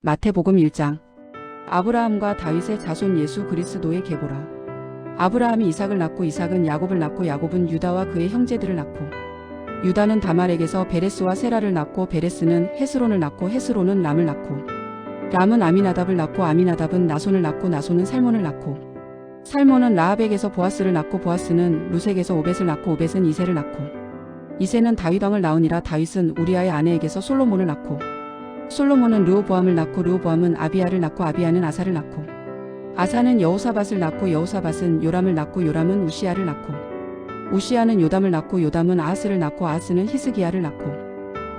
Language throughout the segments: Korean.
마태복음 1장. 아브라함과 다윗의 자손 예수 그리스도의 계보라. 아브라함이 이삭을 낳고 이삭은 야곱을 낳고 야곱은 유다와 그의 형제들을 낳고 유다는 다말에게서 베레스와 세라를 낳고 베레스는 헤스론을 낳고 헤스론은 람을 낳고 람은 아미나답을 낳고 아미나답은 나손을 낳고 나손은 살몬을 낳고 살몬은 라합에게서 보아스를 낳고 보아스는 루색에서 오벳을 낳고 오벳은 이새를 낳고 이새는 다윗 왕을 낳으니라. 다윗은 우리아의 아내에게서 솔로몬을 낳고 솔로몬은 르호보암을 낳고 르호보암은 아비야를 낳고 아비야는 아사를 낳고 아사는 여호사밧을 낳고 여호사밧은 요람을 낳고 요람은 우시야를 낳고 우시야는 요담을 낳고 요담은 아하스를 낳고 아하스는 히스기야를 낳고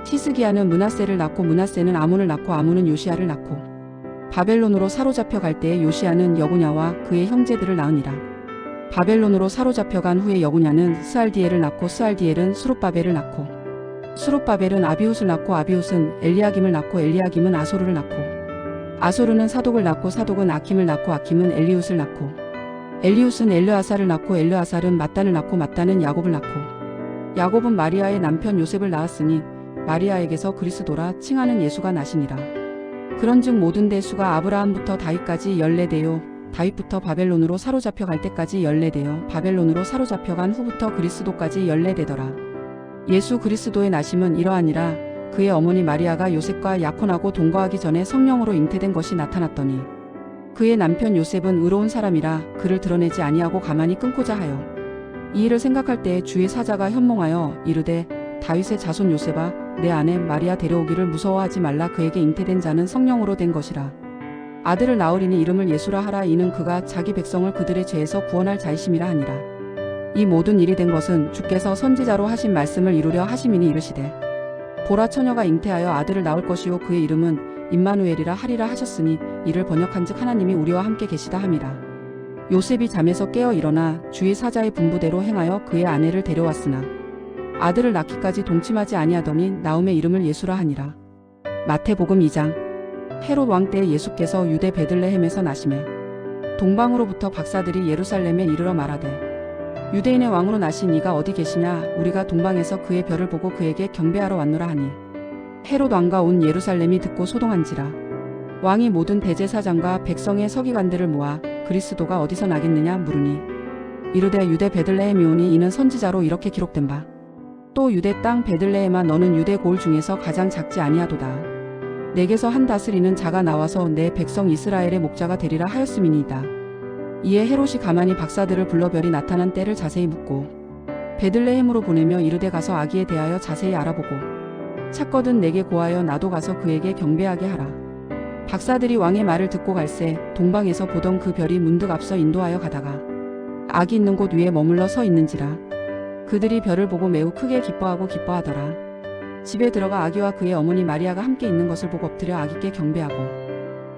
히스기야는 므낫세를 낳고 므낫세는 아몬을 낳고 아몬은 요시야를 낳고 바벨론으로 사로잡혀 갈 때에 요시야는 여고냐와 그의 형제들을 낳으니라. 바벨론으로 사로잡혀간 후에 여고냐는 스알디엘을 낳고 스알디엘은 수룹바벨을 낳고 수룹바벨은 아비훗을 낳고 아비훗은 엘리야김을 낳고 엘리야김은 아소르를 낳고 아소르는 사독을 낳고 사독은 아킴을 낳고 아킴은 엘리훗을 낳고 엘리훗은 엘르아살을 낳고 엘르아살은 mat단을 낳고 mat단은 야곱을 낳고 야곱은 마리아의 남편 요셉을 낳았으니 마리아에게서 그리스도라 칭하는 예수가 나시니라. 그런즉 모든 대수가 아브라함부터 다윗까지 14대요 다윗부터 바벨론으로 사로잡혀 갈 때까지 14대요 바벨론으로 사로잡혀 간 후부터 그리스도까지 14대더라. 예수 그리스도의 나심은 이러하니라. 그의 어머니 마리아가 요셉과 약혼하고 동거하기 전에 성령으로 잉태된 것이 나타났더니 그의 남편 요셉은 의로운 사람이라 그를 드러내지 아니하고 가만히 끊고자 하여 이 일을 생각할 때에 주의 사자가 현몽하여 이르되 다윗의 자손 요셉아 내 아내 마리아 데려오기를 무서워하지 말라. 그에게 잉태된 자는 성령으로 된 것이라. 아들을 낳으리니 이름을 예수라 하라. 이는 그가 자기 백성을 그들의 죄에서 구원할 자이심이라 하니라. 이 모든 일이 된 것은 주께서 선지자로 하신 말씀을 이루려 하심이니 이르시되 보라 처녀가 잉태하여 아들을 낳을 것이요 그의 이름은 임마누엘이라 하리라 하셨으니 이를 번역한즉 하나님이 우리와 함께 계시다 함이라. 요셉이 잠에서 깨어 일어나 주의 사자의 분부대로 행하여 그의 아내를 데려왔으나 아들을 낳기까지 동침하지 아니하더니 나음의 이름을 예수라 하니라. 마태복음 2장. 헤롯 왕 때 예수께서 유대 베들레헴에서 나시매 동방으로부터 박사들이 예루살렘에 이르러 말하되 유대인의 왕으로 나신 이가 어디 계시냐. 우리가 동방에서 그의 별을 보고 그에게 경배하러 왔노라 하니 헤롯 왕과 온 예루살렘이 듣고 소동한지라. 왕이 모든 대제사장과 백성의 서기관들을 모아 그리스도가 어디서 나겠느냐 물으니 이르되 유대 베들레헴이오니 이는 선지자로 이렇게 기록된 바 또 유대 땅 베들레헴아 너는 유대 고을 중에서 가장 작지 아니하도다. 내게서 한 다스리는 자가 나와서 내 백성 이스라엘의 목자가 되리라 하였음이니이다. 이에 헤롯이 가만히 박사들을 불러 별이 나타난 때를 자세히 묻고 베들레헴으로 보내며 이르되 가서 아기에 대하여 자세히 알아보고 찾거든 내게 고하여 나도 가서 그에게 경배하게 하라. 박사들이 왕의 말을 듣고 갈새 동방에서 보던 그 별이 문득 앞서 인도하여 가다가 아기 있는 곳 위에 머물러 서 있는지라. 그들이 별을 보고 매우 크게 기뻐하더라. 집에 들어가 아기와 그의 어머니 마리아가 함께 있는 것을 보고 엎드려 아기께 경배하고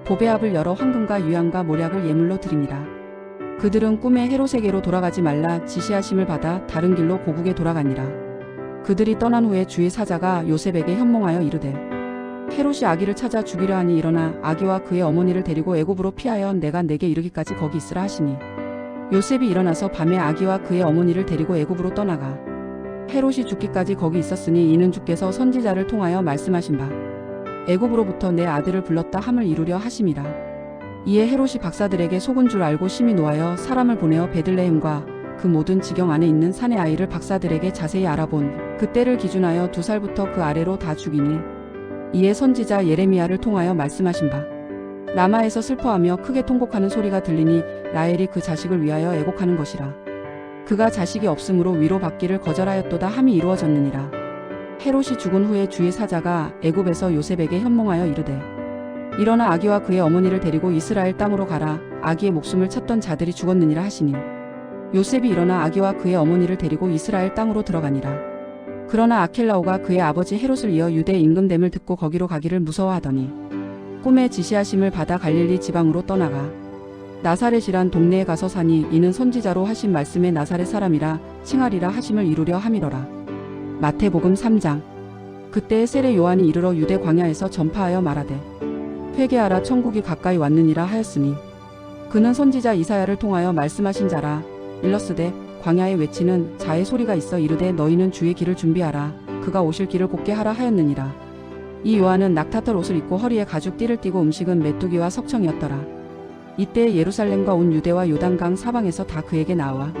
보배압을 열어 황금과 유향과 모략을 예물로 드리니라. 그들은 꿈에 헤롯에게로 돌아가지 말라 지시하심을 받아 다른 길로 고국에 돌아가니라. 그들이 떠난 후에 주의 사자가 요셉에게 현몽하여 이르되 헤롯이 아기를 찾아 죽이려 하니 일어나 아기와 그의 어머니를 데리고 애굽으로 피하여 내가 내게 이르기까지 거기 있으라 하시니 요셉이 일어나서 밤에 아기와 그의 어머니를 데리고 애굽으로 떠나가 헤롯이 죽기까지 거기 있었으니 이는 주께서 선지자를 통하여 말씀하신 바 애굽으로부터 내 아들을 불렀다 함을 이루려 하심이라. 이에 헤롯이 박사들에게 속은 줄 알고 심히 노하여 사람을 보내어 베들레헴과 그 모든 지경 안에 있는 산의 아이를 박사들에게 자세히 알아본 그때를 기준하여 2살부터 그 아래로 다 죽이니 이에 선지자 예레미야를 통하여 말씀하신 바 라마에서 슬퍼하며 크게 통곡하는 소리가 들리니 라헬이 그 자식을 위하여 애곡하는 것이라. 그가 자식이 없으므로 위로받기를 거절하였도다 함이 이루어졌느니라. 헤롯이 죽은 후에 주의 사자가 애굽에서 요셉에게 현몽하여 이르되 일어나 아기와 그의 어머니를 데리고 이스라엘 땅으로 가라. 아기의 목숨을 찾던 자들이 죽었느니라 하시니 요셉이 일어나 아기와 그의 어머니를 데리고 이스라엘 땅으로 들어가니라. 그러나 아켈라오가 그의 아버지 헤롯을 이어 유대 임금됨을 듣고 거기로 가기를 무서워하더니 꿈에 지시하심을 받아 갈릴리 지방으로 떠나가 나사렛이란 동네에 가서 사니 이는 선지자로 하신 말씀의 나사렛 사람이라 칭하리라 하심을 이루려 함이로라. 마태복음 3장. 그때에 세례 요한이 이르러 유대 광야에서 전파하여 말하되 회개하라 천국이 가까이 왔느니라 하였으니 그는 선지자 이사야를 통하여 말씀하신 자라. 일러스되 광야에 외치는 자의 소리가 있어 이르되 너희는 주의 길을 준비하라. 그가 오실 길을 곧게 하라 하였느니라. 이 요한은 낙타털 옷을 입고 허리에 가죽 띠를 띠고 음식은 메뚜기와 석청이었더라. 이때 예루살렘과 온 유대와 요단강 사방에서 다 그에게 나와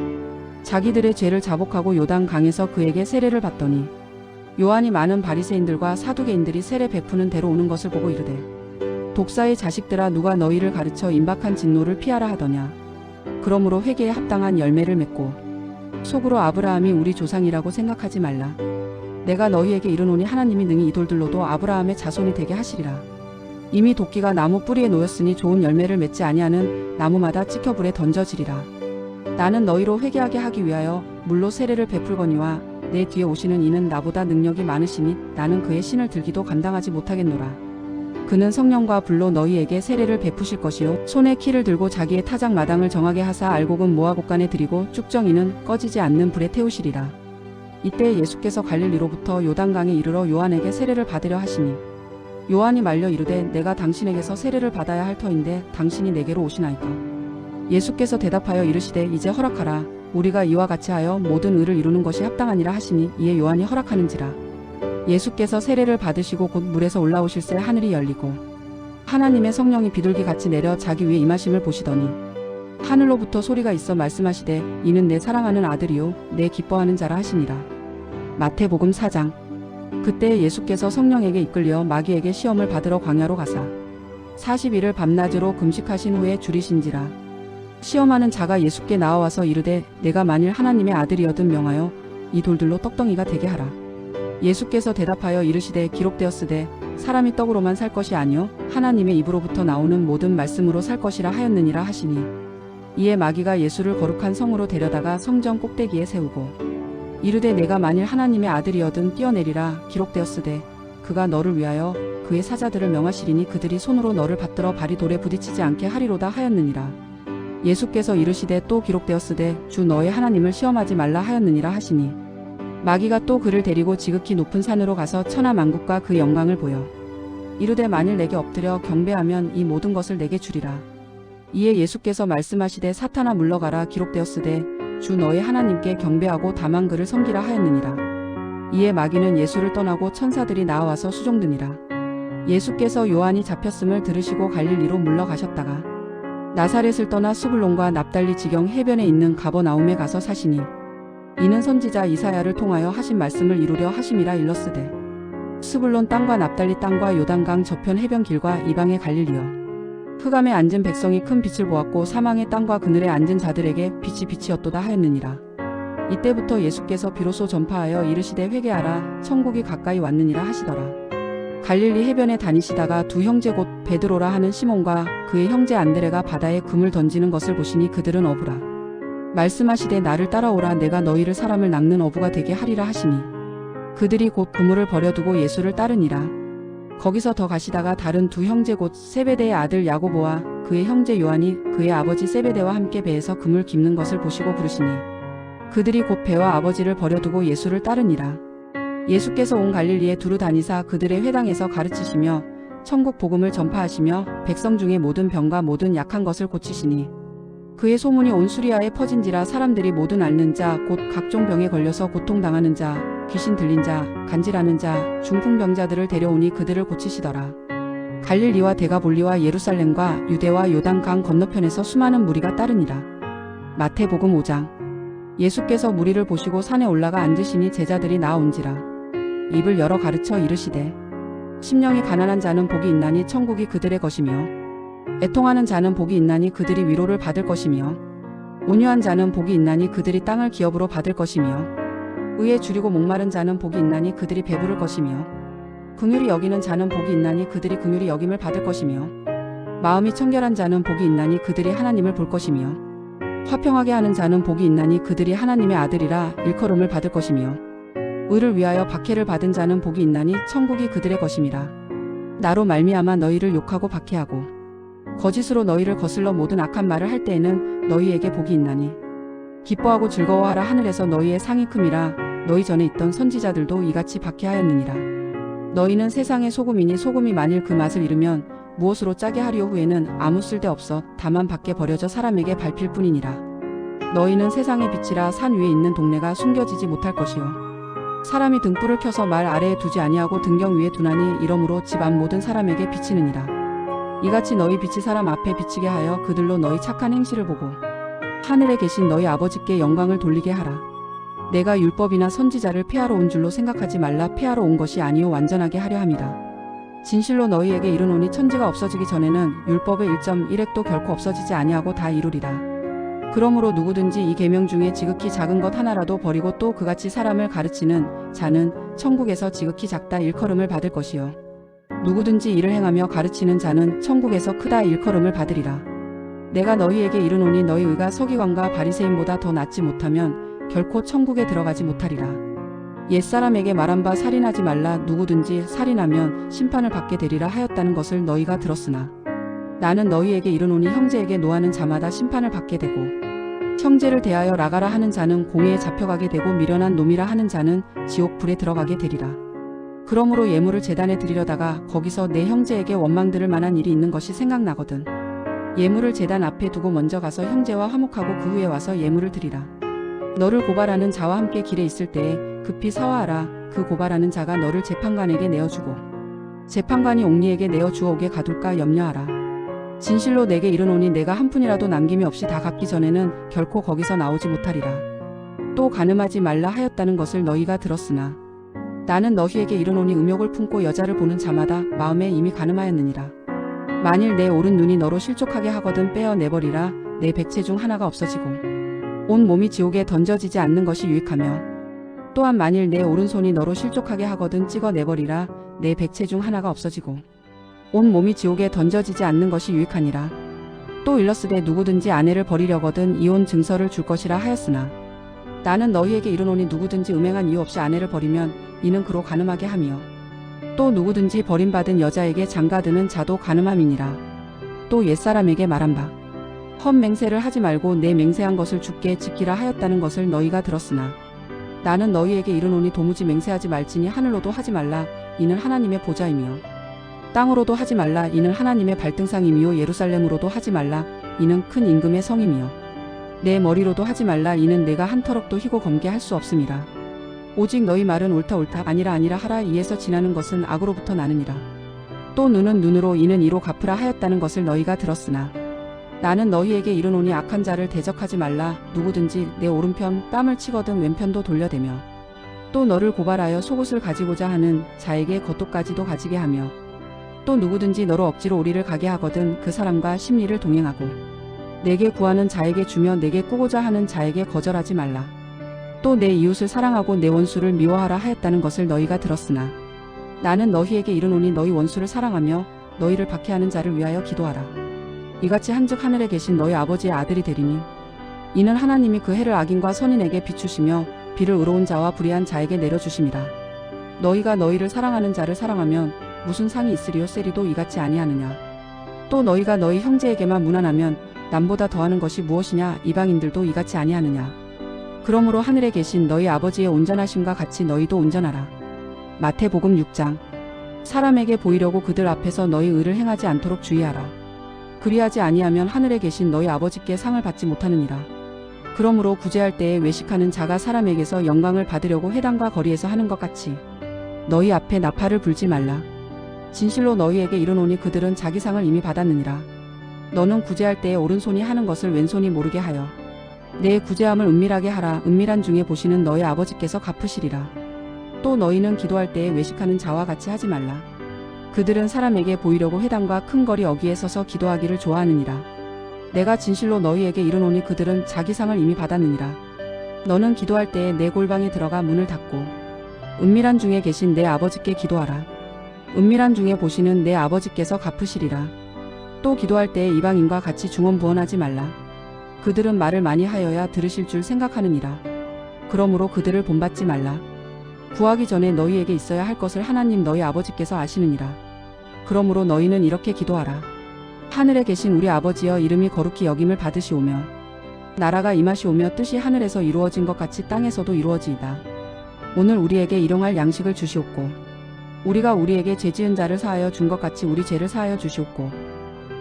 자기들의 죄를 자복하고 요단강에서 그에게 세례를 받더니 요한이 많은 바리새인들과 사두개인들이 세례 베푸는 대로 오는 것을 보고 이르되 독사의 자식들아 누가 너희를 가르쳐 임박한 진노를 피하라 하더냐. 그러므로 회개에 합당한 열매를 맺고 속으로 아브라함이 우리 조상이라고 생각하지 말라. 내가 너희에게 이르노니 하나님이 능히 이 돌들로도 아브라함의 자손이 되게 하시리라. 이미 도끼가 나무 뿌리에 놓였으니 좋은 열매를 맺지 아니하는 나무마다 찍혀 불에 던져지리라. 나는 너희로 회개하게 하기 위하여 물로 세례를 베풀거니와 내 뒤에 오시는 이는 나보다 능력이 많으시니 나는 그의 신을 들기도 감당하지 못하겠노라. 그는 성령과 불로 너희에게 세례를 베푸실 것이요 손에 키를 들고 자기의 타작 마당을 정하게 하사 알곡은 모아 곳간에 들이고 쭉정이는 꺼지지 않는 불에 태우시리라. 이때 예수께서 갈릴리로부터 요단강에 이르러 요한에게 세례를 받으려 하시니 요한이 말려 이르되 내가 당신에게서 세례를 받아야 할 터인데 당신이 내게로 오시나이까. 예수께서 대답하여 이르시되 이제 허락하라. 우리가 이와 같이 하여 모든 의를 이루는 것이 합당하니라 하시니 이에 요한이 허락하는지라. 예수께서 세례를 받으시고 곧 물에서 올라오실새 하늘이 열리고 하나님의 성령이 비둘기같이 내려 자기 위에 임하심을 보시더니 하늘로부터 소리가 있어 말씀하시되 이는 내 사랑하는 아들이요 내 기뻐하는 자라 하시니라. 마태복음 4장. 그때 예수께서 성령에게 이끌려 마귀에게 시험을 받으러 광야로 가사 40일을 밤낮으로 금식하신 후에 줄이신지라. 시험하는 자가 예수께 나와와서 이르되 내가 만일 하나님의 아들이여든 명하여 이 돌들로 떡덩이가 되게 하라. 예수께서 대답하여 이르시되 기록되었으되 사람이 떡으로만 살 것이 아니요 하나님의 입으로부터 나오는 모든 말씀으로 살 것이라 하였느니라 하시니 이에 마귀가 예수를 거룩한 성으로 데려다가 성전 꼭대기에 세우고 이르되 내가 만일 하나님의 아들이여든 뛰어내리라. 기록되었으되 그가 너를 위하여 그의 사자들을 명하시리니 그들이 손으로 너를 받들어 발이 돌에 부딪히지 않게 하리로다 하였느니라. 예수께서 이르시되 또 기록되었으되 주 너의 하나님을 시험하지 말라 하였느니라 하시니 마귀가 또 그를 데리고 지극히 높은 산으로 가서 천하 만국과 그 영광을 보여 이르되 만일 내게 엎드려 경배하면 이 모든 것을 내게 주리라. 이에 예수께서 말씀하시되 사탄아 물러가라. 기록되었으되 주 너의 하나님께 경배하고 다만 그를 섬기라 하였느니라. 이에 마귀는 예수를 떠나고 천사들이 나와서 수종드니라. 예수께서 요한이 잡혔음을 들으시고 갈릴리로 물러가셨다가 나사렛을 떠나 수불론과 납달리 지경 해변에 있는 가버나움에 가서 사시니 이는 선지자 이사야를 통하여 하신 말씀을 이루려 하심이라. 일렀으되 수불론 땅과 납달리 땅과 요단강 저편 해변 길과 이방의 갈릴리여 흑암에 앉은 백성이 큰 빛을 보았고 사망의 땅과 그늘에 앉은 자들에게 빛이 빛이었도다 하였느니라. 이때부터 예수께서 비로소 전파하여 이르시되 회개하라 천국이 가까이 왔느니라 하시더라. 갈릴리 해변에 다니시다가 두 형제 곧 베드로라 하는 시몬과 그의 형제 안드레가 바다에 금을 던지는 것을 보시니 그들은 어부라. 말씀하시되 나를 따라오라. 내가 너희를 사람을 낚는 어부가 되게 하리라 하시니 그들이 곧 그물을 버려두고 예수를 따르니라. 거기서 더 가시다가 다른 두 형제 곧 세베대의 아들 야고보와 그의 형제 요한이 그의 아버지 세베대와 함께 배에서 금을 깁는 것을 보시고 부르시니 그들이 곧 배와 아버지를 버려두고 예수를 따르니라. 예수께서 온 갈릴리에 두루 다니사 그들의 회당에서 가르치시며 천국 복음을 전파하시며 백성 중에 모든 병과 모든 약한 것을 고치시니 그의 소문이 온 수리아에 퍼진지라. 사람들이 모든 앓는 자 곧 각종 병에 걸려서 고통당하는 자 귀신 들린 자 간질하는 자 중풍병자들을 데려오니 그들을 고치시더라. 갈릴리와 데가볼리와 예루살렘과 유대와 요단강 건너편에서 수많은 무리가 따르니라. 마태복음 5장. 예수께서 무리를 보시고 산에 올라가 앉으시니 제자들이 나아온지라. 입을 열어 가르쳐 이르시되 심령이 가난한 자는 복이 있나니 천국이 그들의 것이며 애통하는 자는 복이 있나니 그들이 위로를 받을 것이며 온유한 자는 복이 있나니 그들이 땅을 기업으로 받을 것이며 의에 줄이고 목마른 자는 복이 있나니 그들이 배부를 것이며 긍휼히 여기는 자는 복이 있나니 그들이 긍휼히 여김을 받을 것이며 마음이 청결한 자는 복이 있나니 그들이 하나님을 볼 것이며 화평하게 하는 자는 복이 있나니 그들이 하나님의 아들이라 일컬음을 받을 것이며 의를 위하여 박해를 받은 자는 복이 있나니 천국이 그들의 것임이라. 나로 말미암아 너희를 욕하고 박해하고 거짓으로 너희를 거슬러 모든 악한 말을 할 때에는 너희에게 복이 있나니 기뻐하고 즐거워하라. 하늘에서 너희의 상이 큼이라. 너희 전에 있던 선지자들도 이같이 박해하였느니라. 너희는 세상의 소금이니 소금이 만일 그 맛을 잃으면 무엇으로 짜게 하리오. 후에는 아무 쓸데없어 다만 밖에 버려져 사람에게 밟힐 뿐이니라. 너희는 세상의 빛이라. 산 위에 있는 동네가 숨겨지지 못할 것이요 사람이 등불을 켜서 말 아래에 두지 아니하고 등경 위에 두나니 이러므로 집 앞 모든 사람에게 비치느니라. 이같이 너희 빛이 사람 앞에 비치게 하여 그들로 너희 착한 행실을 보고 하늘에 계신 너희 아버지께 영광을 돌리게 하라. 내가 율법이나 선지자를 폐하러 온 줄로 생각하지 말라. 폐하러 온 것이 아니요 완전하게 하려 함이라. 진실로 너희에게 이르노니 천지가 없어지기 전에는 율법의 1.1획도 결코 없어지지 아니하고 다 이루리라. 그러므로 누구든지 이 계명 중에 지극히 작은 것 하나라도 버리고 또 그같이 사람을 가르치는 자는 천국에서 지극히 작다 일컬음을 받을 것이요 누구든지 이를 행하며 가르치는 자는 천국에서 크다 일컬음을 받으리라. 내가 너희에게 이르노니 너희 의가 서기관과 바리새인보다 더 낫지 못하면 결코 천국에 들어가지 못하리라. 옛사람에게 말한 바 살인하지 말라. 누구든지 살인하면 심판을 받게 되리라 하였다는 것을 너희가 들었으나 나는 너희에게 이르노니 형제에게 노하는 자마다 심판을 받게 되고 형제를 대하여 나가라 하는 자는 공회에 잡혀가게 되고 미련한 놈이라 하는 자는 지옥 불에 들어가게 되리라. 그러므로 예물을 제단에 드리려다가 거기서 내 형제에게 원망들을 만한 일이 있는 것이 생각나거든 예물을 제단 앞에 두고 먼저 가서 형제와 화목하고 그 후에 와서 예물을 드리라. 너를 고발하는 자와 함께 길에 있을 때에 급히 사화하라. 그 고발하는 자가 너를 재판관에게 내어주고 재판관이 옥리에게 내어 주어오게 가둘까 염려하라. 진실로 내게 이르노니 내가 한 푼이라도 남김이 없이 다 갚기 전에는 결코 거기서 나오지 못하리라. 또 간음하지 말라 하였다는 것을 너희가 들었으나 나는 너희에게 이르노니 음욕을 품고 여자를 보는 자마다 마음에 이미 간음하였느니라. 만일 내 오른 눈이 너로 실족하게 하거든 빼어 내버리라. 내 백체 중 하나가 없어지고 온 몸이 지옥에 던져지지 않는 것이 유익하며 또한 만일 내 오른손이 너로 실족하게 하거든 찍어 내버리라. 내 백체 중 하나가 없어지고 온 몸이 지옥에 던져지지 않는 것이 유익하니라. 또 일러스되 누구든지 아내를 버리려거든 이혼 증서를 줄 것이라 하였으나 나는 너희에게 이르노니 누구든지 음행한 이유 없이 아내를 버리면 이는 그로 간음하게 함이요 또 누구든지 버림받은 여자에게 장가드는 자도 간음함이니라. 또 옛사람에게 말한 바 헛맹세를 하지 말고 내 맹세한 것을 주께 지키라 하였다는 것을 너희가 들었으나 나는 너희에게 이르노니 도무지 맹세하지 말지니 하늘로도 하지 말라. 이는 하나님의 보좌이며 땅으로도 하지 말라. 이는 하나님의 발등상이며 예루살렘으로도 하지 말라. 이는 큰 임금의 성이며 내 머리로도 하지 말라. 이는 내가 한 터럭도 희고 검게 할 수 없음이라. 오직 너희 말은 옳다 옳다 아니라 아니라 하라. 이에서 지나는 것은 악으로부터 나느니라. 또 눈은 눈으로 이는 이로 갚으라 하였다는 것을 너희가 들었으나 나는 너희에게 이르노니 악한 자를 대적하지 말라. 누구든지 내 오른편 뺨을 치거든 왼편도 돌려대며 또 너를 고발하여 속옷을 가지고자 하는 자에게 겉옷까지도 가지게 하며 또 누구든지 너로 억지로 우리를 가게 하거든 그 사람과 심리를 동행하고 내게 구하는 자에게 주며 내게 꾸고자 하는 자에게 거절하지 말라. 또 내 이웃을 사랑하고 내 원수를 미워하라 하였다는 것을 너희가 들었으나 나는 너희에게 이르노니 너희 원수를 사랑하며 너희를 박해하는 자를 위하여 기도하라. 이같이 한즉 하늘에 계신 너희 아버지의 아들이 되리니 이는 하나님이 그 해를 악인과 선인에게 비추시며 비를 의로운 자와 불의한 자에게 내려주심이라. 너희가 너희를 사랑하는 자를 사랑하면 무슨 상이 있으리요 세리도 이같이 아니하느냐. 또 너희가 너희 형제에게만 무난하면 남보다 더하는 것이 무엇이냐. 이방인들도 이같이 아니하느냐. 그러므로 하늘에 계신 너희 아버지의 온전하심과 같이 너희도 온전하라. 마태복음 6장. 사람에게 보이려고 그들 앞에서 너희 의를 행하지 않도록 주의하라. 그리하지 아니하면 하늘에 계신 너희 아버지께 상을 받지 못하느니라. 그러므로 구제할 때에 외식하는 자가 사람에게서 영광을 받으려고 회당과 거리에서 하는 것 같이 너희 앞에 나팔을 불지 말라. 진실로 너희에게 이르노니 그들은 자기 상을 이미 받았느니라. 너는 구제할 때에 오른손이 하는 것을 왼손이 모르게 하여 내 구제함을 은밀하게 하라. 은밀한 중에 보시는 너희 아버지께서 갚으시리라. 또 너희는 기도할 때에 외식하는 자와 같이 하지 말라. 그들은 사람에게 보이려고 회당과 큰 거리 어귀에 서서 기도하기를 좋아하느니라. 내가 진실로 너희에게 이르노니 그들은 자기 상을 이미 받았느니라. 너는 기도할 때에 내 골방에 들어가 문을 닫고 은밀한 중에 계신 내 아버지께 기도하라. 은밀한 중에 보시는 내 아버지께서 갚으시리라. 또 기도할 때에 이방인과 같이 중언부언하지 말라. 그들은 말을 많이 하여야 들으실 줄 생각하느니라. 그러므로 그들을 본받지 말라. 구하기 전에 너희에게 있어야 할 것을 하나님 너희 아버지께서 아시느니라. 그러므로 너희는 이렇게 기도하라. 하늘에 계신 우리 아버지여 이름이 거룩히 여김을 받으시오며 나라가 임하시오며 뜻이 하늘에서 이루어진 것 같이 땅에서도 이루어지이다. 오늘 우리에게 일용할 양식을 주시옵고 우리가 우리에게 죄지은 자를 사하여 준 것 같이 우리 죄를 사하여 주시옵고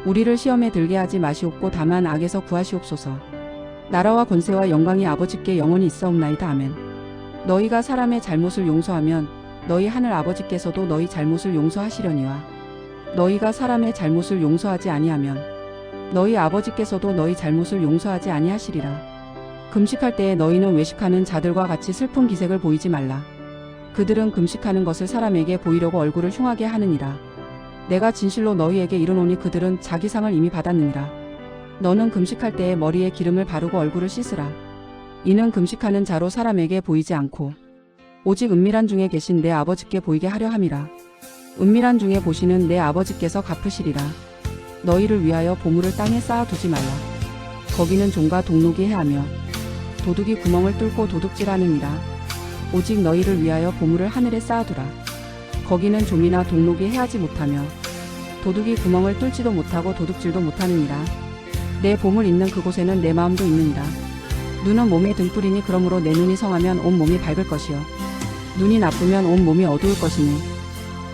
우리를 시험에 들게 하지 마시옵고 다만 악에서 구하시옵소서. 나라와 권세와 영광이 아버지께 영원히 있사옵나이다. 아멘. 너희가 사람의 잘못을 용서하면 너희 하늘 아버지께서도 너희 잘못을 용서하시려니와 너희가 사람의 잘못을 용서하지 아니하면 너희 아버지께서도 너희 잘못을 용서하지 아니하시리라. 금식할 때에 너희는 외식하는 자들과 같이 슬픈 기색을 보이지 말라. 그들은 금식하는 것을 사람에게 보이려고 얼굴을 흉하게 하느니라. 내가 진실로 너희에게 이르노니 그들은 자기 상을 이미 받았느니라. 너는 금식할 때에 머리에 기름을 바르고 얼굴을 씻으라. 이는 금식하는 자로 사람에게 보이지 않고 오직 은밀한 중에 계신 내 아버지께 보이게 하려 함이라. 은밀한 중에 보시는 내 아버지께서 갚으시리라. 너희를 위하여 보물을 땅에 쌓아두지 말라. 거기는 종과 동록이 해하며 도둑이 구멍을 뚫고 도둑질하느니라. 오직 너희를 위하여 보물을 하늘에 쌓아두라. 거기는 좀이나 동록이 해하지 못하며 도둑이 구멍을 뚫지도 못하고 도둑질도 못하느니라. 내 보물 있는 그곳에는 내 마음도 있느니라. 눈은 몸의 등불이니 그러므로 내 눈이 성하면 온 몸이 밝을 것이요 눈이 나쁘면 온 몸이 어두울 것이니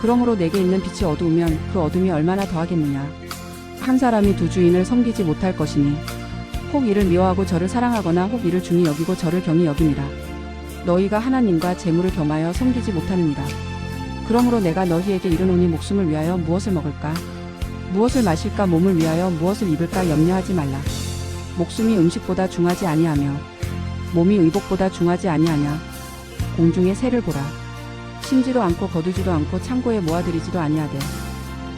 그러므로 내게 있는 빛이 어두우면 그 어둠이 얼마나 더하겠느냐. 한 사람이 두 주인을 섬기지 못할 것이니 혹 이를 미워하고 저를 사랑하거나 혹 이를 중히 여기고 저를 경히 여김이라. 너희가 하나님과 재물을 겸하여 섬기지 못하느니라. 그러므로 내가 너희에게 이르노니 목숨을 위하여 무엇을 먹을까 무엇을 마실까 몸을 위하여 무엇을 입을까 염려하지 말라. 목숨이 음식보다 중하지 아니하며 몸이 의복보다 중하지 아니하냐. 공중의 새를 보라. 심지도 않고 거두지도 않고 창고에 모아들이지도 아니하되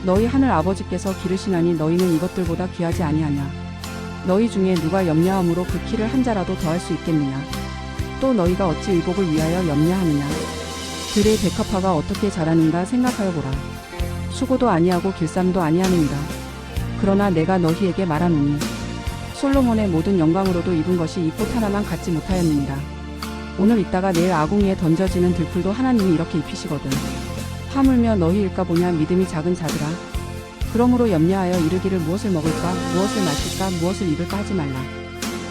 너희 하늘 아버지께서 기르시나니 너희는 이것들보다 귀하지 아니하냐. 너희 중에 누가 염려함으로 그 키를 한 자라도 더할 수 있겠느냐. 또 너희가 어찌 의복을 위하여 염려하느냐. 들의 백합화가 어떻게 자라는가 생각하여 보라. 수고도 아니하고 길쌈도 아니하느니라. 그러나 내가 너희에게 말하노니 솔로몬의 모든 영광으로도 입은 것이 이 꽃 하나만 갖지 못하였느니라. 오늘 있다가 내일 아궁이에 던져지는 들풀도 하나님이 이렇게 입히시거든. 하물며 너희일까 보냐 믿음이 작은 자들아. 그러므로 염려하여 이르기를 무엇을 먹을까 무엇을 마실까 무엇을 입을까 하지 말라.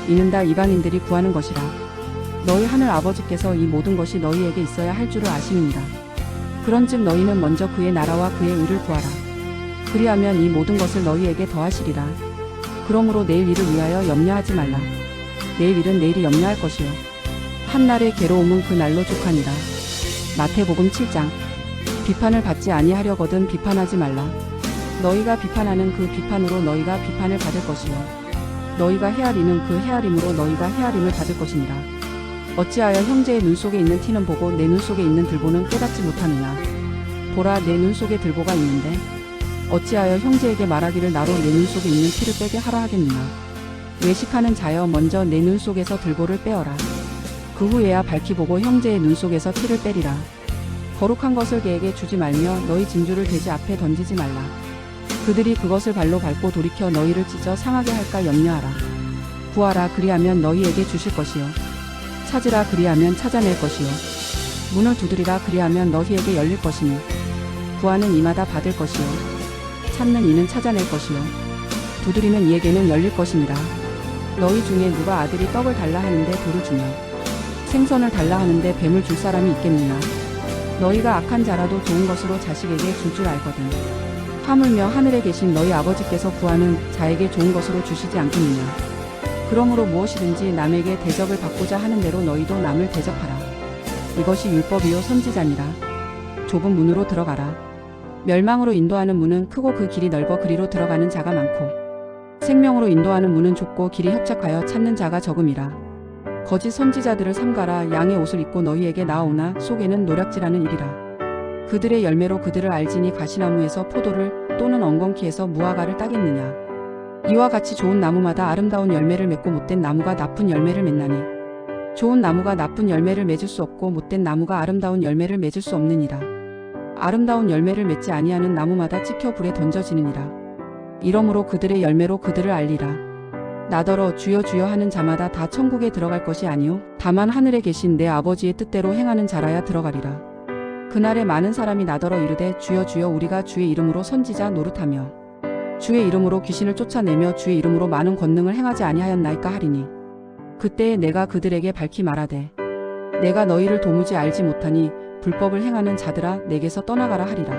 이는 다 이방인들이 구하는 것이라. 너희 하늘 아버지께서 이 모든 것이 너희에게 있어야 할 줄을 아시느니라. 그런즉 너희는 먼저 그의 나라와 그의 의를 구하라. 그리하면 이 모든 것을 너희에게 더하시리라. 그러므로 내일 일을 위하여 염려하지 말라. 내일 일은 내일이 염려할 것이요 한날의 괴로움은 그 날로 족하니라. 마태복음 7장. 비판을 받지 아니하려거든 비판하지 말라. 너희가 비판하는 그 비판으로 너희가 비판을 받을 것이요 너희가 헤아리는 그 헤아림으로 너희가 헤아림을 받을 것이니라. 어찌하여 형제의 눈 속에 있는 티는 보고 내 눈 속에 있는 들보는 깨닫지 못하느냐. 보라 내 눈 속에 들보가 있는데 어찌하여 형제에게 말하기를 나로 내 눈 속에 있는 티를 빼게 하라 하겠느냐. 외식하는 자여 먼저 내 눈 속에서 들보를 빼어라. 그 후에야 밝히 보고 형제의 눈 속에서 티를 빼리라. 거룩한 것을 개에게 주지 말며 너희 진주를 돼지 앞에 던지지 말라. 그들이 그것을 발로 밟고 돌이켜 너희를 찢어 상하게 할까 염려하라. 구하라 그리하면 너희에게 주실 것이요 찾으라 그리하면 찾아낼 것이요 문을 두드리라 그리하면 너희에게 열릴 것이니 구하는 이마다 받을 것이요 찾는 이는 찾아낼 것이요 두드리는 이에게는 열릴 것이니라. 너희 중에 누가 아들이 떡을 달라 하는데 돌을 주며 생선을 달라 하는데 뱀을 줄 사람이 있겠느냐. 너희가 악한 자라도 좋은 것으로 자식에게 줄 줄 알거든. 하물며 하늘에 계신 너희 아버지께서 구하는 자에게 좋은 것으로 주시지 않겠느냐. 그러므로 무엇이든지 남에게 대접을 받고자 하는 대로 너희도 남을 대접하라. 이것이 율법이요 선지자니라. 좁은 문으로 들어가라. 멸망으로 인도하는 문은 크고 그 길이 넓어 그리로 들어가는 자가 많고 생명으로 인도하는 문은 좁고 길이 협착하여 찾는 자가 적음이라. 거짓 선지자들을 삼가라. 양의 옷을 입고 너희에게 나아오나 속에는 노략질하는 일이라. 그들의 열매로 그들을 알지니 가시나무에서 포도를 또는 엉겅퀴에서 무화과를 따겠느냐. 이와 같이 좋은 나무마다 아름다운 열매를 맺고 못된 나무가 나쁜 열매를 맺나니 좋은 나무가 나쁜 열매를 맺을 수 없고 못된 나무가 아름다운 열매를 맺을 수 없느니라. 아름다운 열매를 맺지 아니하는 나무마다 찍혀 불에 던져지느니라. 이러므로 그들의 열매로 그들을 알리라. 나더러 주여 주여 하는 자마다 다 천국에 들어갈 것이 아니요 다만 하늘에 계신 내 아버지의 뜻대로 행하는 자라야 들어가리라. 그날에 많은 사람이 나더러 이르되 주여 주여 우리가 주의 이름으로 선지자 노릇하며 주의 이름으로 귀신을 쫓아내며 주의 이름으로 많은 권능을 행하지 아니하였나이까 하리니 그때에 내가 그들에게 밝히 말하되 내가 너희를 도무지 알지 못하니 불법을 행하는 자들아 내게서 떠나가라 하리라.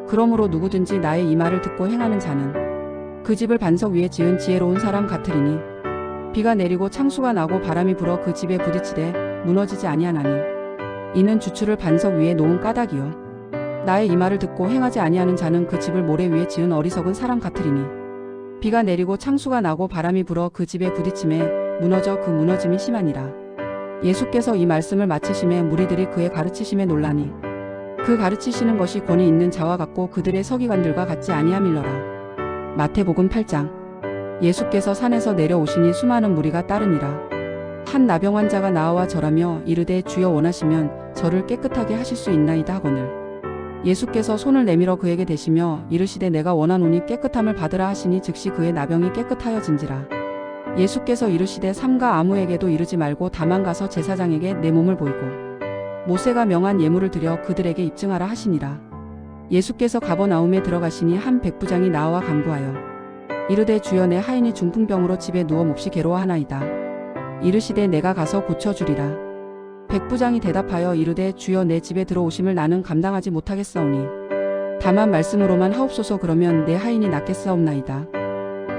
그러므로 누구든지 나의 이 말을 듣고 행하는 자는 그 집을 반석 위에 지은 지혜로운 사람 같으리니 비가 내리고 창수가 나고 바람이 불어 그 집에 부딪히되 무너지지 아니하나니 이는 주추를 반석 위에 놓은 까닭이요 나의 이 말을 듣고 행하지 아니하는 자는 그 집을 모래 위에 지은 어리석은 사람 같으리니 비가 내리고 창수가 나고 바람이 불어 그 집에 부딪힘에 무너져 그 무너짐이 심하니라. 예수께서 이 말씀을 마치심에 무리들이 그의 가르치심에 놀라니 그 가르치시는 것이 권위 있는 자와 같고 그들의 서기관들과 같지 아니함일러라. 마태복음 8장. 예수께서 산에서 내려오시니 수많은 무리가 따르니라. 한 나병 환자가 나와 절하며 이르되 주여 원하시면 저를 깨끗하게 하실 수 있나이다 하거늘 예수께서 손을 내밀어 그에게 대시며 이르시되 내가 원하노니 깨끗함을 받으라 하시니 즉시 그의 나병이 깨끗하여진지라. 예수께서 이르시되 삼가 아무에게도 이르지 말고 다만 가서 제사장에게 내 몸을 보이고 모세가 명한 예물을 드려 그들에게 입증하라 하시니라. 예수께서 가버나움에 들어가시니 한 백부장이 나와 간구하여 이르되 주여 내 하인이 중풍병으로 집에 누워 몹시 괴로워하나이다. 이르시되 내가 가서 고쳐주리라. 백부장이 대답하여 이르되 주여 내 집에 들어오심을 나는 감당하지 못하겠사오니 다만 말씀으로만 하옵소서. 그러면 내 하인이 낫겠사옵나이다.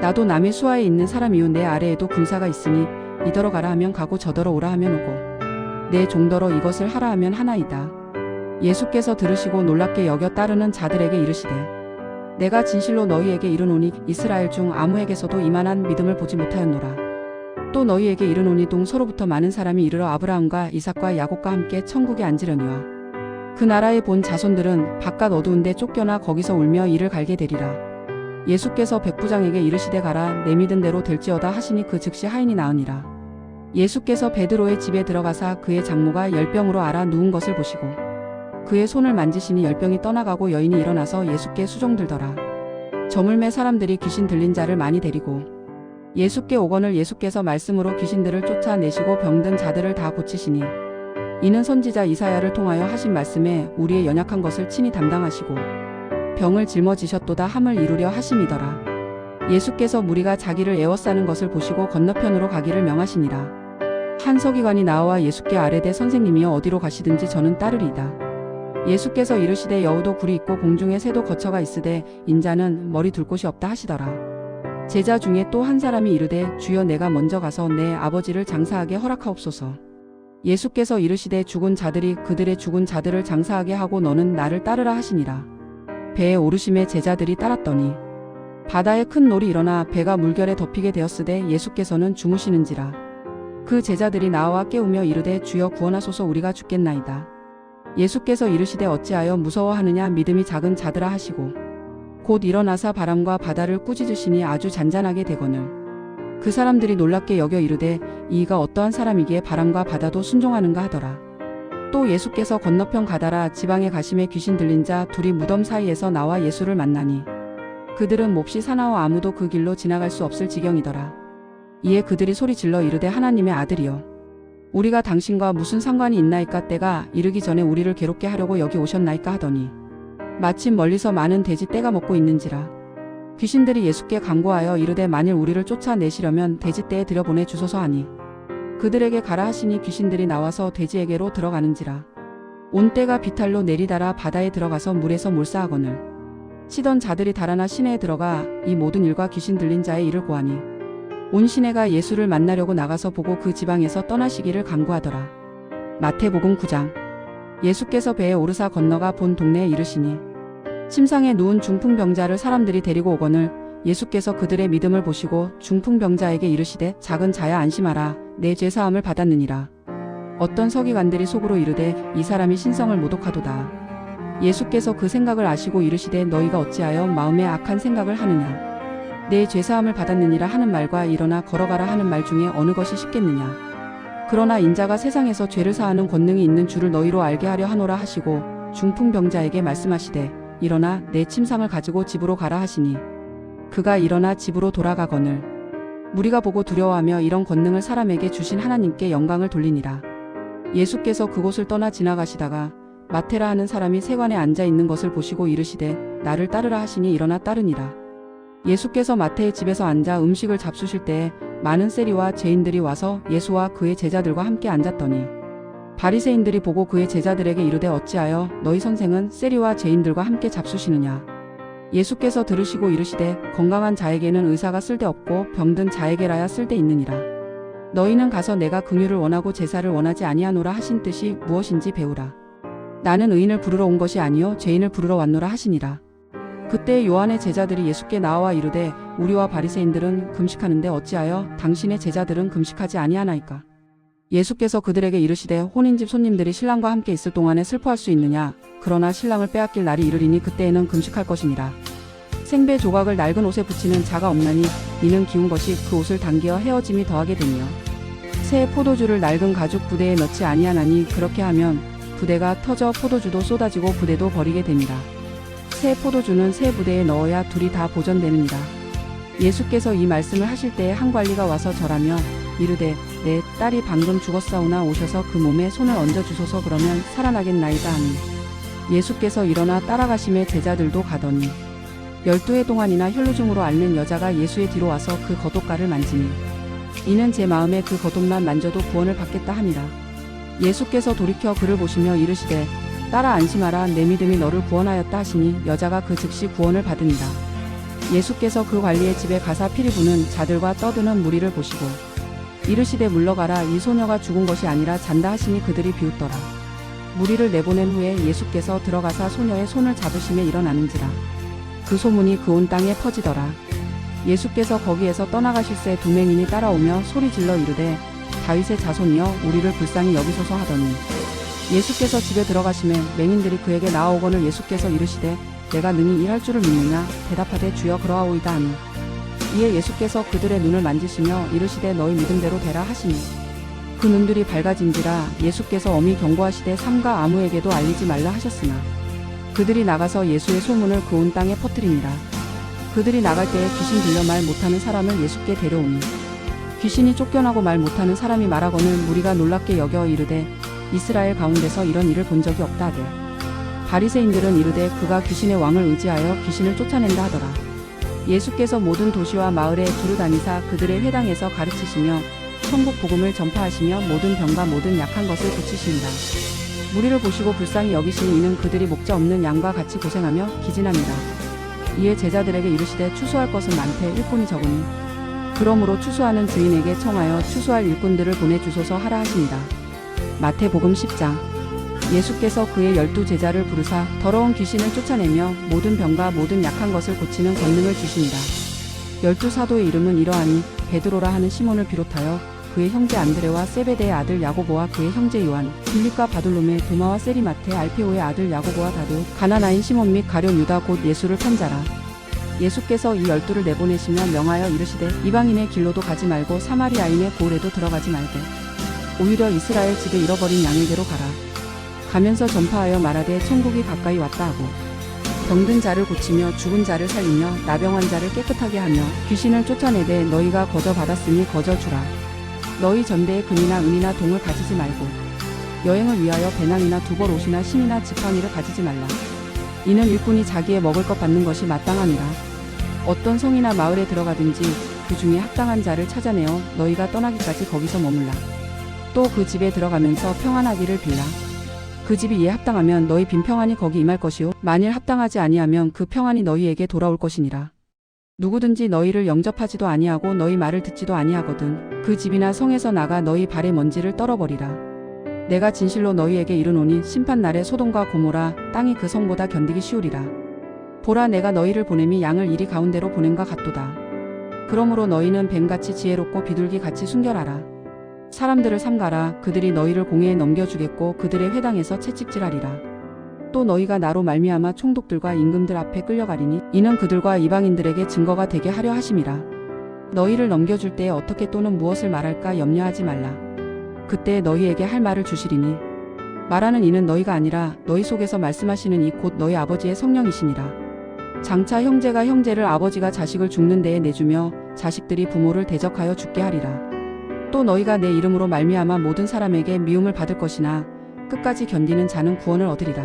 나도 남의 수하에 있는 사람이요 내 아래에도 군사가 있으니 이더러 가라 하면 가고 저더러 오라 하면 오고 내 종더러 이것을 하라 하면 하나이다. 예수께서 들으시고 놀랍게 여겨 따르는 자들에게 이르시되 내가 진실로 너희에게 이르노니 이스라엘 중 아무에게서도 이만한 믿음을 보지 못하였노라. 또 너희에게 이르노니 동서로부터 많은 사람이 이르러 아브라함과 이삭과 야곱과 함께 천국에 앉으려니와 그 나라에 본 자손들은 바깥 어두운 데 쫓겨나 거기서 울며 이를 갈게 되리라. 예수께서 백부장에게 이르시되 가라 내 믿은 대로 될지어다 하시니 그 즉시 하인이 나으니라. 예수께서 베드로의 집에 들어가사 그의 장모가 열병으로 앓아 누운 것을 보시고 그의 손을 만지시니 열병이 떠나가고 여인이 일어나서 예수께 수종들더라. 저물매 사람들이 귀신 들린 자를 많이 데리고 예수께 오거늘 예수께서 말씀으로 귀신들을 쫓아내시고 병든 자들을 다 고치시니 이는 선지자 이사야를 통하여 하신 말씀에 우리의 연약한 것을 친히 담당하시고 병을 짊어지셨도다 함을 이루려 하심이더라. 예수께서 무리가 자기를 에워싸는 것을 보시고 건너편으로 가기를 명하시니라. 한 서기관이 나와 예수께 아뢰되 선생님이여 어디로 가시든지 저는 따르리이다. 예수께서 이르시되 여우도 굴이 있고 공중에 새도 거처가 있으되 인자는 머리 둘 곳이 없다 하시더라. 제자 중에 또 한 사람이 이르되 주여 내가 먼저 가서 내 아버지를 장사하게 허락하옵소서. 예수께서 이르시되 죽은 자들이 그들의 죽은 자들을 장사하게 하고 너는 나를 따르라 하시니라. 배에 오르심에 제자들이 따랐더니 바다에 큰 놀이 일어나 배가 물결에 덮이게 되었으되 예수께서는 주무시는지라. 그 제자들이 나와 깨우며 이르되 주여 구원하소서 우리가 죽겠나이다. 예수께서 이르시되 어찌하여 무서워하느냐 믿음이 작은 자들아 하시고 곧 일어나사 바람과 바다를 꾸짖으시니 아주 잔잔하게 되거늘 그 사람들이 놀랍게 여겨 이르되 이가 어떠한 사람이기에 바람과 바다도 순종하는가 하더라. 또 예수께서 건너편 가다라 지방에 가심에 귀신 들린 자 둘이 무덤 사이에서 나와 예수를 만나니 그들은 몹시 사나워 아무도 그 길로 지나갈 수 없을 지경이더라. 이에 그들이 소리질러 이르되 하나님의 아들이여 우리가 당신과 무슨 상관이 있나이까 때가 이르기 전에 우리를 괴롭게 하려고 여기 오셨나이까 하더니 마침 멀리서 많은 돼지 떼가 먹고 있는지라. 귀신들이 예수께 간구하여 이르되 만일 우리를 쫓아내시려면 돼지 떼에 들여보내 주소서 하니 그들에게 가라 하시니 귀신들이 나와서 돼지에게로 들어가는지라. 온 떼가 비탈로 내리달아 바다에 들어가서 물에서 몰사하거늘 치던 자들이 달아나 시내에 들어가 이 모든 일과 귀신 들린 자의 일을 고하니 온 시내가 예수를 만나려고 나가서 보고 그 지방에서 떠나시기를 간구하더라. 마태복음 9장. 예수께서 배에 오르사 건너가 본 동네에 이르시니 침상에 누운 중풍병자를 사람들이 데리고 오거늘 예수께서 그들의 믿음을 보시고 중풍병자에게 이르시되 작은 자야 안심하라 내 죄사함을 받았느니라. 어떤 서기관들이 속으로 이르되 이 사람이 신성을 모독하도다. 예수께서 그 생각을 아시고 이르시되 너희가 어찌하여 마음에 악한 생각을 하느냐. 내 죄사함을 받았느니라 하는 말과 일어나 걸어가라 하는 말 중에 어느 것이 쉽겠느냐. 그러나 인자가 세상에서 죄를 사하는 권능이 있는 줄을 너희로 알게 하려 하노라 하시고 중풍병자에게 말씀하시되 일어나 내 침상을 가지고 집으로 가라 하시니 그가 일어나 집으로 돌아가거늘 무리가 보고 두려워하며 이런 권능을 사람에게 주신 하나님께 영광을 돌리니라. 예수께서 그곳을 떠나 지나가시다가 마테라 하는 사람이 세관에 앉아 있는 것을 보시고 이르시되 나를 따르라 하시니 일어나 따르니라. 예수께서 마태의 집에서 앉아 음식을 잡수실 때에 많은 세리와 죄인들이 와서 예수와 그의 제자들과 함께 앉았더니 바리새인들이 보고 그의 제자들에게 이르되 어찌하여 너희 선생은 세리와 죄인들과 함께 잡수시느냐. 예수께서 들으시고 이르시되 건강한 자에게는 의사가 쓸데없고 병든 자에게라야 쓸데있느니라. 너희는 가서 내가 긍휼을 원하고 제사를 원하지 아니하노라 하신 뜻이 무엇인지 배우라. 나는 의인을 부르러 온 것이 아니요 죄인을 부르러 왔노라 하시니라. 그때 요한의 제자들이 예수께 나와 이르되 우리와 바리새인들은 금식하는데 어찌하여 당신의 제자들은 금식하지 아니하나이까. 예수께서 그들에게 이르시되 혼인집 손님들이 신랑과 함께 있을 동안에 슬퍼할 수 있느냐. 그러나 신랑을 빼앗길 날이 이르리니 그때에는 금식할 것이니라. 생배 조각을 낡은 옷에 붙이는 자가 없나니 이는 기운 것이 그 옷을 당기어 헤어짐이 더하게 되며 새 포도주를 낡은 가죽 부대에 넣지 아니하나니 그렇게 하면 부대가 터져 포도주도 쏟아지고 부대도 버리게 됩니다. 새 포도주는 새 부대에 넣어야 둘이 다 보존되느니라. 예수께서 이 말씀을 하실 때에 한 관리가 와서 절하며 이르되 내 딸이 방금 죽었사오나 오셔서 그 몸에 손을 얹어 주소서 그러면 살아나겠나이다 하니 예수께서 일어나 따라가심에 제자들도 가더니 12해 동안이나 혈루증으로 앓는 여자가 예수의 뒤로 와서 그 겉옷가를 만지니 이는 제 마음에 그 겉옷만 만져도 구원을 받겠다 하니라. 예수께서 돌이켜 그를 보시며 이르시되 딸아 안심하라 내 믿음이 너를 구원하였다 하시니 여자가 그 즉시 구원을 받으니라. 예수께서 그 관리의 집에 가사 피리 부는 자들과 떠드는 무리를 보시고 이르시되 물러가라 이 소녀가 죽은 것이 아니라 잔다 하시니 그들이 비웃더라. 무리를 내보낸 후에 예수께서 들어가사 소녀의 손을 잡으심에 일어나는지라. 그 소문이 그 온 땅에 퍼지더라. 예수께서 거기에서 떠나가실새 두 맹인이 따라오며 소리질러 이르되 다윗의 자손이여 우리를 불쌍히 여기소서 하더니 예수께서 집에 들어가심에 맹인들이 그에게 나아오거늘 예수께서 이르시되 내가 능히 일할 줄을 믿느냐 대답하되 주여 그러하오이다 하니 이에 예수께서 그들의 눈을 만지시며 이르시되 너희 믿음대로 되라 하시니 그 눈들이 밝아진지라. 예수께서 엄히 경고하시되 삼가 아무에게도 알리지 말라 하셨으나 그들이 나가서 예수의 소문을 그 온 땅에 퍼뜨리니라. 그들이 나갈 때에 귀신 들려 말 못하는 사람을 예수께 데려오니 귀신이 쫓겨나고 말 못하는 사람이 말하거늘 무리가 놀랍게 여겨 이르되 이스라엘 가운데서 이런 일을 본 적이 없다 하되 바리새인들은 이르되 그가 귀신의 왕을 의지하여 귀신을 쫓아낸다 하더라. 예수께서 모든 도시와 마을에 두루 다니사 그들의 회당에서 가르치시며 천국 복음을 전파하시며 모든 병과 모든 약한 것을 고치시니라. 무리를 보시고 불쌍히 여기시니 이는 그들이 목자 없는 양과 같이 고생하며 기진합니다. 이에 제자들에게 이르시되 추수할 것은 많되 일꾼이 적으니 그러므로 추수하는 주인에게 청하여 추수할 일꾼들을 보내주소서 하라 하시니라. 마태복음 10장. 예수께서 그의 12 제자를 부르사 더러운 귀신을 쫓아내며 모든 병과 모든 약한 것을 고치는 권능을 주시니라. 12 사도의 이름은 이러하니 베드로라 하는 시몬을 비롯하여 그의 형제 안드레와 세베대의 아들 야고보와 그의 형제 요한, 빌립과 바돌로메, 도마와 세리마테, 알페오의 아들 야고보와 다드, 가나나인 시몬 및 가룟 유다 곧 예수를 판 자라. 예수께서 이 12를 내보내시며 명하여 이르시되 이방인의 길로도 가지 말고 사마리아인의 고을에도 들어가지 말되 오히려 이스라엘 집에 잃어버린 양에게로 가라. 가면서 전파하여 말하되 천국이 가까이 왔다 하고 병든 자를 고치며 죽은 자를 살리며 나병 환자를 깨끗하게 하며 귀신을 쫓아내되 너희가 거저 받았으니 거저 주라. 너희 전대에 금이나 은이나 동을 가지지 말고 여행을 위하여 배낭이나 두벌 옷이나 신이나 지팡이를 가지지 말라. 이는 일꾼이 자기의 먹을 것 받는 것이 마땅하니라. 어떤 성이나 마을에 들어가든지 그 중에 합당한 자를 찾아내어 너희가 떠나기까지 거기서 머물라. 또 그 집에 들어가면서 평안하기를 빌라. 그 집이 이에 합당하면 너희 빈 평안이 거기 임할 것이요 만일 합당하지 아니하면 그 평안이 너희에게 돌아올 것이니라. 누구든지 너희를 영접하지도 아니하고 너희 말을 듣지도 아니하거든 그 집이나 성에서 나가 너희 발의 먼지를 떨어버리라. 내가 진실로 너희에게 이르노니 심판날에 소돔과 고모라 땅이 그 성보다 견디기 쉬우리라. 보라 내가 너희를 보냄이 양을 이리 가운데로 보냄과 같도다. 그러므로 너희는 뱀같이 지혜롭고 비둘기같이 순결하라. 사람들을 삼가라. 그들이 너희를 공회에 넘겨주겠고 그들의 회당에서 채찍질하리라. 또 너희가 나로 말미암아 총독들과 임금들 앞에 끌려가리니 이는 그들과 이방인들에게 증거가 되게 하려 하심이라. 너희를 넘겨줄 때에 어떻게 또는 무엇을 말할까 염려하지 말라. 그때 너희에게 할 말을 주시리니 말하는 이는 너희가 아니라 너희 속에서 말씀하시는 이 곧 너희 아버지의 성령이시니라. 장차 형제가 형제를 아버지가 자식을 죽는 데에 내주며 자식들이 부모를 대적하여 죽게 하리라. 또 너희가 내 이름으로 말미암아 모든 사람에게 미움을 받을 것이나 끝까지 견디는 자는 구원을 얻으리라.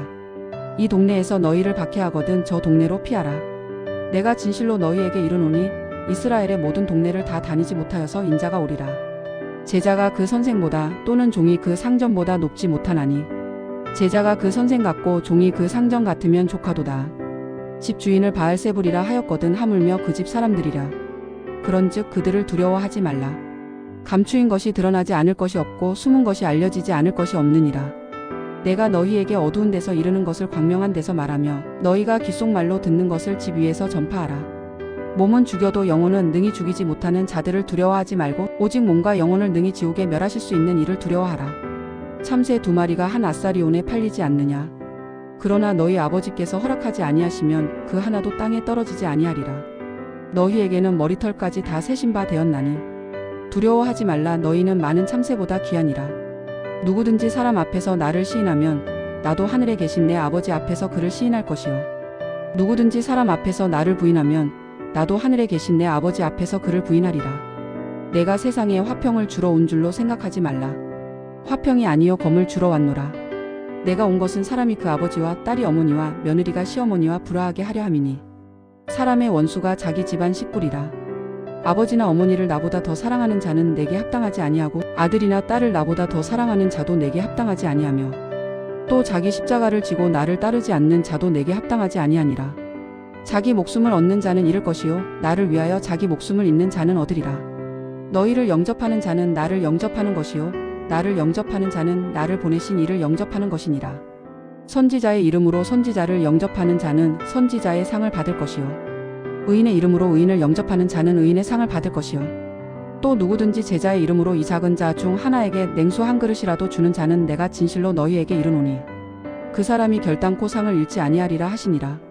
이 동네에서 너희를 박해하거든 저 동네로 피하라. 내가 진실로 너희에게 이르노니 이스라엘의 모든 동네를 다 다니지 못하여서 인자가 오리라. 제자가 그 선생보다 또는 종이 그 상전보다 높지 못하나니 제자가 그 선생 같고 종이 그 상전 같으면 조카도다. 집 주인을 바알세불이라 하였거든 하물며 그 집 사람들이라. 그런즉 그들을 두려워하지 말라. 감추인 것이 드러나지 않을 것이 없고 숨은 것이 알려지지 않을 것이 없느니라. 내가 너희에게 어두운 데서 이르는 것을 광명한 데서 말하며 너희가 귓속말로 듣는 것을 집 위에서 전파하라. 몸은 죽여도 영혼은 능히 죽이지 못하는 자들을 두려워하지 말고 오직 몸과 영혼을 능히 지옥에 멸하실 수 있는 이를 두려워하라. 참새 2마리가 한 아사리온에 팔리지 않느냐. 그러나 너희 아버지께서 허락하지 아니하시면 그 하나도 땅에 떨어지지 아니하리라. 너희에게는 머리털까지 다 세신 바 되었나니 두려워하지 말라. 너희는 많은 참새보다 귀하니라. 누구든지 사람 앞에서 나를 시인하면 나도 하늘에 계신 내 아버지 앞에서 그를 시인할 것이요. 누구든지 사람 앞에서 나를 부인하면 나도 하늘에 계신 내 아버지 앞에서 그를 부인하리라. 내가 세상에 화평을 주러 온 줄로 생각하지 말라. 화평이 아니요 검을 주러 왔노라. 내가 온 것은 사람이 그 아버지와 딸이 어머니와 며느리가 시어머니와 불화하게 하려 함이니 사람의 원수가 자기 집안 식구리라. 아버지나 어머니를 나보다 더 사랑하는 자는 내게 합당하지 아니하고 아들이나 딸을 나보다 더 사랑하는 자도 내게 합당하지 아니하며 또 자기 십자가를 지고 나를 따르지 않는 자도 내게 합당하지 아니하니라. 자기 목숨을 얻는 자는 잃을 것이요 나를 위하여 자기 목숨을 잃는 자는 얻으리라. 너희를 영접하는 자는 나를 영접하는 것이요 나를 영접하는 자는 나를 보내신 이를 영접하는 것이니라. 선지자의 이름으로 선지자를 영접하는 자는 선지자의 상을 받을 것이요 의인의 이름으로 의인을 영접하는 자는 의인의 상을 받을 것이요 또 누구든지 제자의 이름으로 이 작은 자 중 하나에게 냉수 한 그릇이라도 주는 자는 내가 진실로 너희에게 이르노니 그 사람이 결단코 상을 잃지 아니하리라 하시니라.